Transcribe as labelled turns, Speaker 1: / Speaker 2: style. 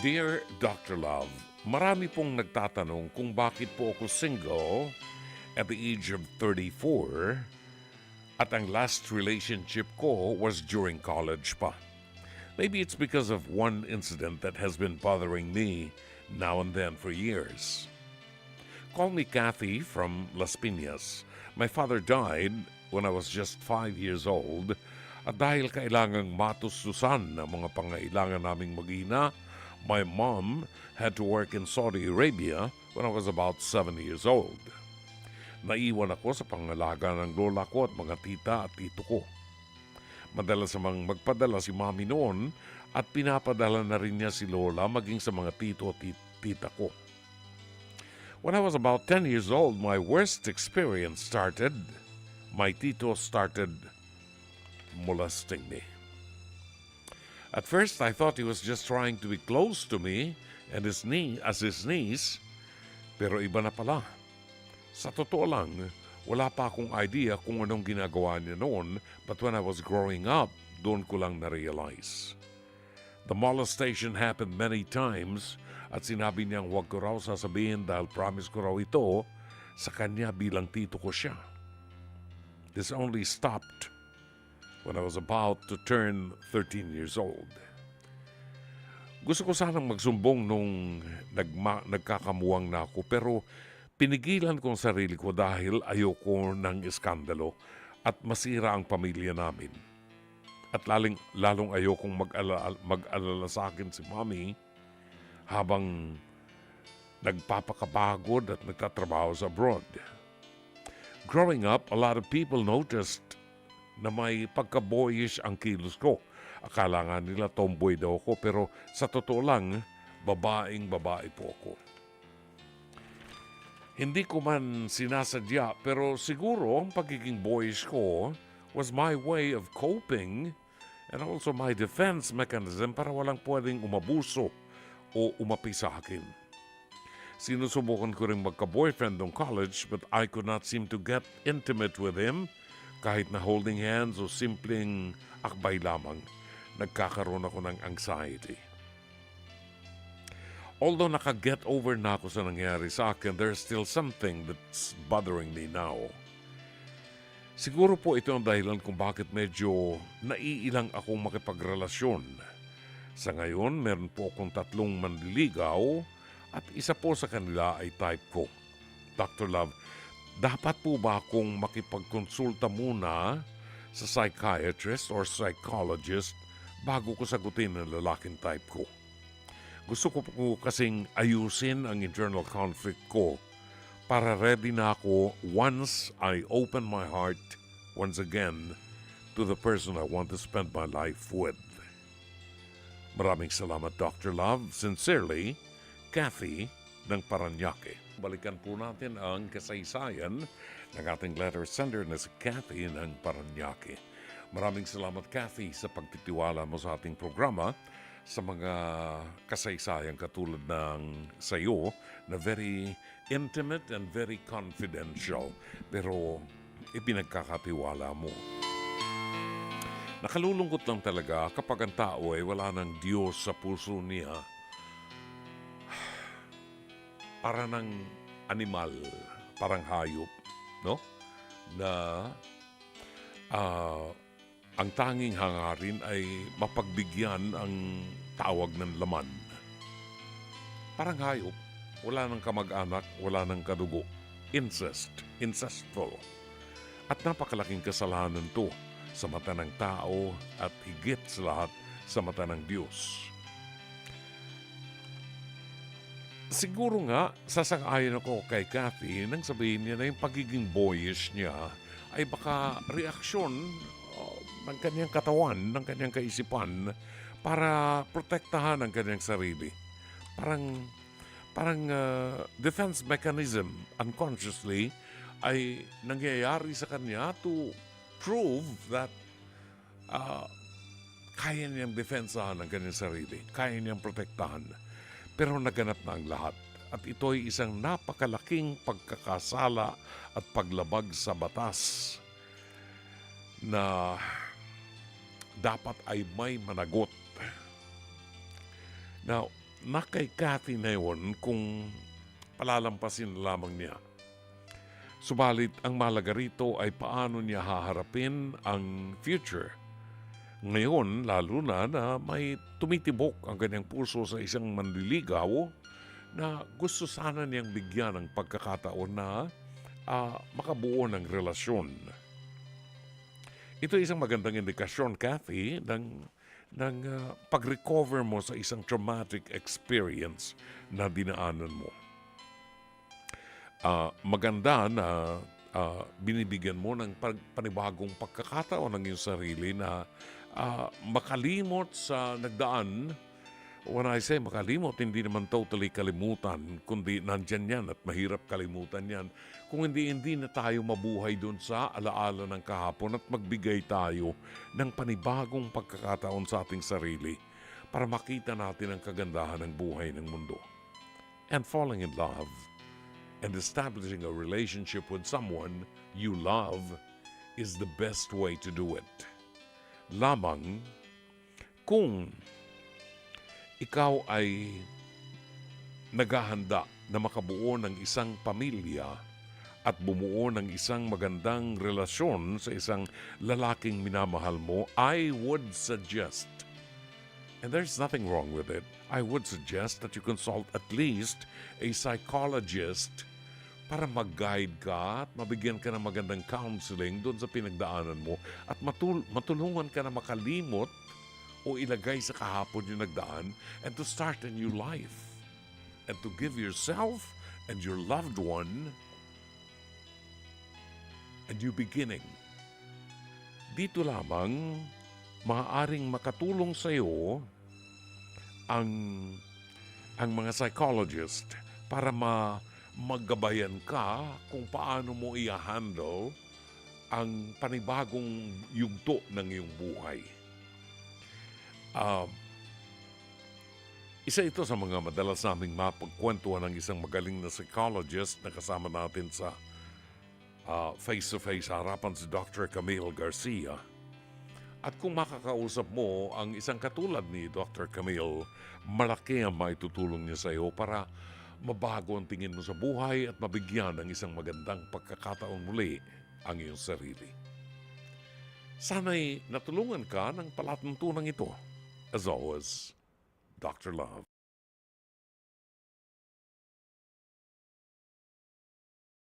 Speaker 1: Dear Dr. Love, marami pong nagtatanong kung bakit po ako single at the age of 34 at ang last relationship ko was during college pa. Maybe it's because of one incident that has been bothering me now and then for years. Call me Kathy from Las Piñas. My father died when I was just 5 years old at dahil kailangang matustusan ang mga pangailangan naming mag-ina, my mom had to work in Saudi Arabia when I was about 7 years old. Naiwan ako sa pangalaga ng lola ko at mga tita at tito ko. Madalas namang magpadala si mami noon at pinapadala na rin niya si lola maging sa mga tito at tita ko. When I was about 10 years old, my worst experience started. My tito started molesting me. At first, I thought he was just trying to be close to me and his niece, pero iba na pala. Sa totoo lang, wala pa akong idea kung anong ginagawa niya noon, but when I was growing up, doon ko lang na-realize. The molestation happened many times at sinabi niyang huwag ko raw sasabihin dahil promise ko raw ito sa kanya bilang tito ko siya. This only stopped when I was about to turn 13 years old. Gusto ko sanang magsumbong nung nagkakamuwang na ako pero pinigilan kong sarili ko dahil ayoko ng iskandalo at masira ang pamilya namin. At lalong ayokong mag-alala sa akin si Mommy habang nagpapakapagod at nagtatrabaho sa abroad. Growing up, a lot of people noticed na may pagka-boyish ang kilos ko. Akala nga nila tomboy daw ako pero sa totoo lang, babae po ako. Hindi ko man sinasadya pero siguro ang pagiging boyish ko was my way of coping and also my defense mechanism para walang pwedeng umabuso o umapi sa akin. Sinusubukan ko rin magka-boyfriend nung college but I could not seem to get intimate with him. Kahit na holding hands o simpleng akbay lamang, nagkakaroon ako ng anxiety. Although naka-get over na ako sa nangyari sa akin, there's still something that's bothering me now. Siguro po ito ang dahilan kung bakit medyo naiilang akong makipagrelasyon. Sa ngayon, meron po akong 3 manliligaw at isa po sa kanila ay type ko. Dr. Love, dapat po ba akong makipagkonsulta muna sa psychiatrist or psychologist bago ko sagutin ang lalaking type ko? Gusto ko po kasing ayusin ang internal conflict ko para ready na ako once I open my heart once again to the person I want to spend my life with. Maraming salamat, Dr. Love. Sincerely, Kathy ng Paranaque. Balikan po natin ang kasaysayan ng ating letter sender na si Kathy ng Paranaque. Maraming salamat, Kathy, sa pagtitiwala mo sa ating programa sa mga kasaysayan katulad ng sayo na very intimate and very confidential pero ipinagkakatiwala mo. Nakalulungkot lang talaga kapag ang tao ay wala ng Diyos sa puso niya. Para ng animal, parang hayop, no? Na ang tanging hangarin ay mapagbigyan ang tawag ng laman. Parang hayop, wala ng kamag-anak, wala ng kadugo. Incestful. At napakalaking kasalanan to sa mata ng tao at higit sa lahat sa mata ng Diyos. Siguro nga, sasang-ayon ako kay Kathy nang sabihin niya na yung pagiging boyish niya ay baka reaksyon ng kanyang katawan, ng kanyang kaisipan para protektahan ang kanyang sarili. Parang defense mechanism unconsciously ay nangyayari sa kanya to prove that kaya niyang defensahan ang kanyang sarili, kaya niyang protektahan. Pero naganap na ang lahat at ito'y isang napakalaking pagkakasala at paglabag sa batas na dapat ay may managot. Now, na kay Kathy na yun kung palalampasin lamang niya. Subalit ang mahalaga rito ay paano niya haharapin ang future. Ngayon, lalo na may tumitibok ang kanyang puso sa isang manliligaw na gusto sana niyang bigyan ng pagkakataon na makabuo ng relasyon. Ito isang magandang indikasyon, Kathy, ng pag-recover mo sa isang traumatic experience na dinaanan mo. Maganda na binibigyan mo ng panibagong pagkakataon ng iyong sarili na makalimot sa nagdaan. When I say makalimot, hindi naman totally kalimutan, kundi nandyan yan at mahirap kalimutan yan. Kung hindi na tayo mabuhay dun sa alaala ng kahapon at magbigay tayo ng panibagong pagkakataon sa ating sarili para makita natin ang kagandahan ng buhay ng mundo. And falling in love and establishing a relationship with someone you love is the best way to do it. Lamang kung ikaw ay naghahanda na makabuo ng isang pamilya at bumuo ng isang magandang relasyon sa isang lalaking minamahal mo, I would suggest, and there's nothing wrong with it, I would suggest that you consult at least a psychologist para mag-guide ka at mabigyan ka ng magandang counseling doon sa pinagdaanan mo at matulungan ka na makalimot o ilagay sa kahapon yung nagdaan and to start a new life and to give yourself and your loved one a new beginning. Dito lamang maaaring makatulong sa iyo ang mga psychologist para maggabayan ka kung paano mo i-handle ang panibagong yugto ng iyong buhay. Isa ito sa mga madalas naming mapagkwentuhan ng isang magaling na psychologist na kasama natin sa face-to-face harapan si Dr. Camille Garcia. At kung makakausap mo ang isang katulad ni Dr. Camille, malaki ang maitutulong niya sa iyo para mabago ang tingin mo sa buhay at mabigyan ng isang magandang pagkakataon muli ang iyong sarili. Sana'y natulungan ka ng palatuntunan ito. As always, Dr. Love.